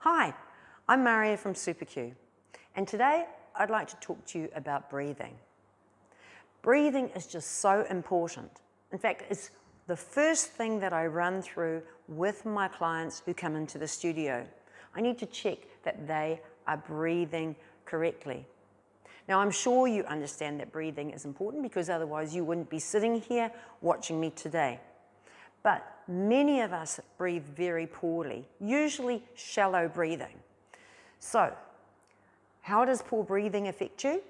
Hi, I'm Maria from Supercue, and today I'd like to talk to you about breathing. Breathing is just so important. In fact, it's the first thing that I run through with my clients who come into the studio. I need to check that they are breathing correctly. Now, I'm sure you understand that breathing is important because otherwise you wouldn't be sitting here watching me today. But many of us breathe very poorly, usually shallow breathing. So, how does poor breathing affect you?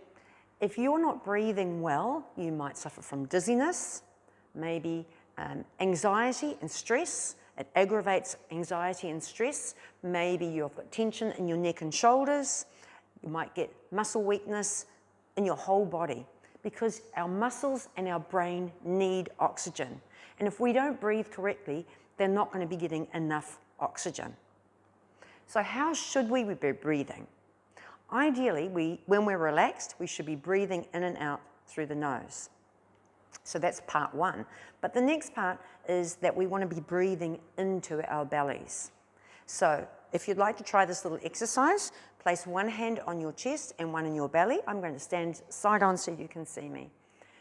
If you're not breathing well, you might suffer from dizziness, maybe anxiety and stress. It aggravates anxiety and stress. Maybe you've got tension in your neck and shoulders. You might get muscle weakness in your whole body because our muscles and our brain need oxygen. And if we don't breathe correctly, they're not going to be getting enough oxygen. So how should we be breathing? Ideally, when we're relaxed, we should be breathing in and out through the nose. So that's part one. But the next part is that we want to be breathing into our bellies. So if you'd like to try this little exercise, place one hand on your chest and one in your belly. I'm going to stand side on so you can see me.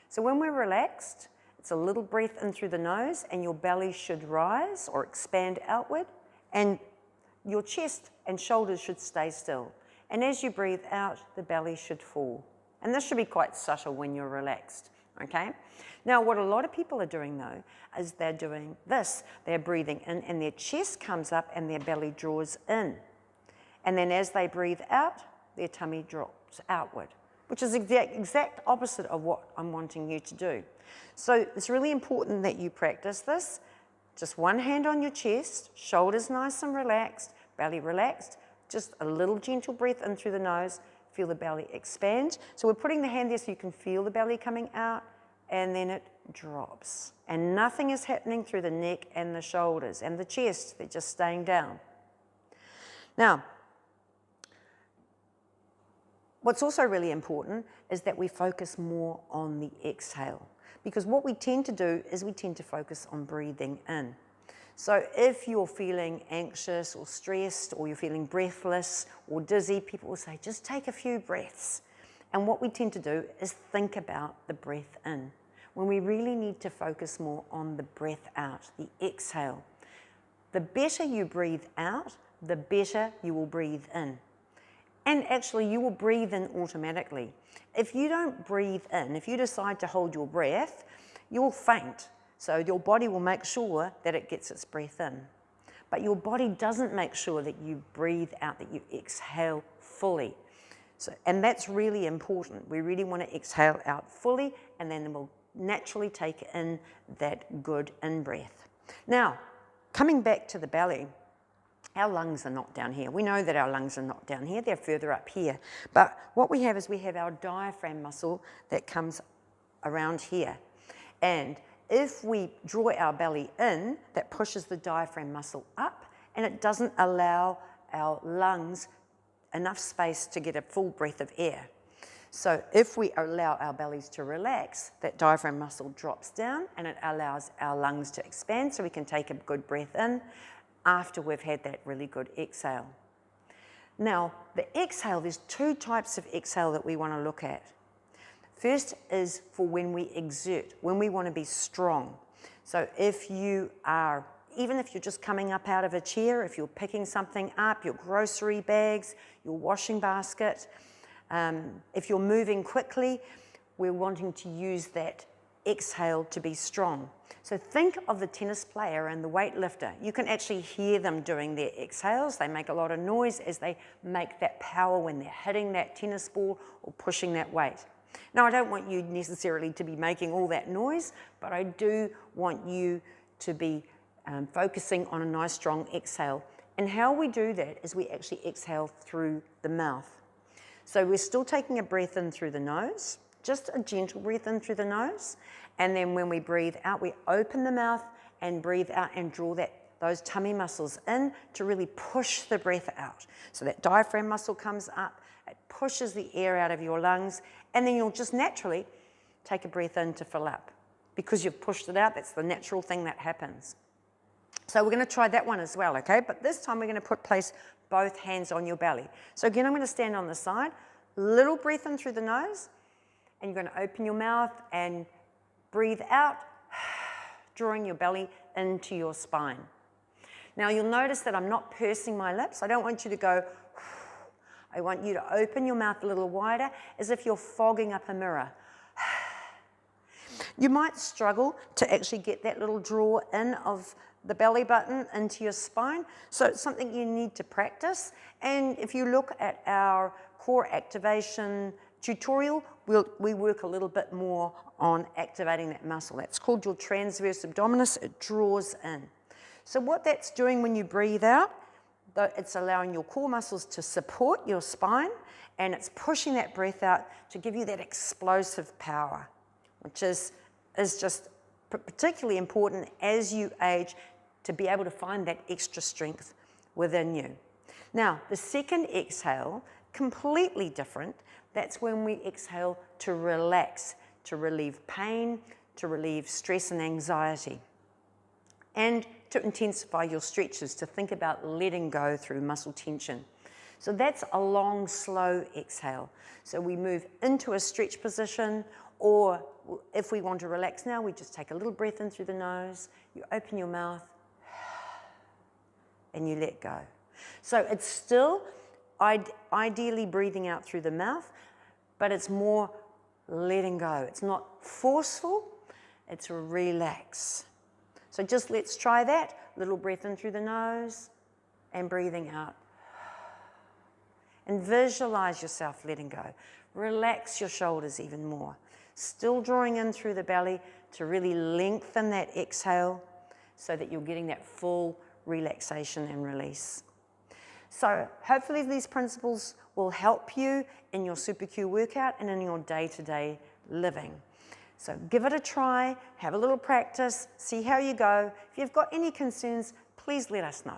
So when we're relaxed, it's a little breath in through the nose and your belly should rise or expand outward and your chest and shoulders should stay still. And as you breathe out, the belly should fall. And this should be quite subtle when you're relaxed, okay? Now, what a lot of people are doing though, is they're doing this. They're breathing in and their chest comes up and their belly draws in. And then as they breathe out, their tummy drops outward, which is the exact opposite of what I'm wanting you to do. So it's really important that you practice this. Just one hand on your chest, shoulders nice and relaxed, belly relaxed, just a little gentle breath in through the nose, feel the belly expand. So we're putting the hand there so you can feel the belly coming out, and then it drops. And nothing is happening through the neck and the shoulders and the chest, they're just staying down. Now, what's also really important is that we focus more on the exhale, because what we tend to do is we tend to focus on breathing in. So if you're feeling anxious or stressed or you're feeling breathless or dizzy, people will say, just take a few breaths. And what we tend to do is think about the breath in, when we really need to focus more on the breath out, the exhale. The better you breathe out, the better you will breathe in. And actually, you will breathe in automatically. If you don't breathe in, if you decide to hold your breath, you'll faint. So your body will make sure that it gets its breath in. But your body doesn't make sure that you breathe out, that you exhale fully. And that's really important. We really want to exhale out fully, and then we'll naturally take in that good in-breath. Now, coming back to the belly, our lungs are not down here. We know that our lungs are not down here, they're further up here. But what we have is we have our diaphragm muscle that comes around here. And if we draw our belly in, that pushes the diaphragm muscle up and it doesn't allow our lungs enough space to get a full breath of air. So if we allow our bellies to relax, that diaphragm muscle drops down and it allows our lungs to expand so we can take a good breath in after we've had that really good exhale. Now, the exhale, there's two types of exhale that we want to look at. First is for when we exert, when we want to be strong. So if you are, even if you're just coming up out of a chair, if you're picking something up, your grocery bags, your washing basket, if you're moving quickly, we're wanting to use that exhale to be strong. So think of the tennis player and the weightlifter. You can actually hear them doing their exhales. They make a lot of noise as they make that power when they're hitting that tennis ball or pushing that weight. Now, I don't want you necessarily to be making all that noise, but I do want you to be focusing on a nice strong exhale. And how we do that is we actually exhale through the mouth. So we're still taking a breath in through the nose, just a gentle breath in through the nose. And then when we breathe out, we open the mouth and breathe out and draw those tummy muscles in to really push the breath out. So that diaphragm muscle comes up, it pushes the air out of your lungs, and then you'll just naturally take a breath in to fill up. Because you've pushed it out, that's the natural thing that happens. So we're going to try that one as well, okay? But this time we're going to both hands on your belly. So again, I'm going to stand on the side, little breath in through the nose, and you're going to open your mouth and breathe out, drawing your belly into your spine. Now you'll notice that I'm not pursing my lips. I don't want you to go, I want you to open your mouth a little wider as if you're fogging up a mirror. You might struggle to actually get that little draw in of the belly button into your spine, so it's something you need to practice. And if you look at our core activation tutorial, we work a little bit more on activating that muscle. That's called your transverse abdominis. It draws in. So what that's doing when you breathe out, it's allowing your core muscles to support your spine, and it's pushing that breath out to give you that explosive power, which is just particularly important as you age, to be able to find that extra strength within you. Now, the second exhale, completely different. That's when we exhale to relax, to relieve pain, to relieve stress and anxiety, and to intensify your stretches, to think about letting go through muscle tension. So that's a long, slow exhale. So we move into a stretch position, or if we want to relax now, we just take a little breath in through the nose, you open your mouth, and you let go. So it's still ideally breathing out through the mouth, but it's more letting go. It's not forceful, it's relax. So just let's try that. Little breath in through the nose and breathing out. And visualize yourself letting go. Relax your shoulders even more. Still drawing in through the belly to really lengthen that exhale so that you're getting that full relaxation and release. So hopefully these principles will help you in your Supercue workout and in your day-to-day living. So give it a try, have a little practice, see how you go. If you've got any concerns, please let us know.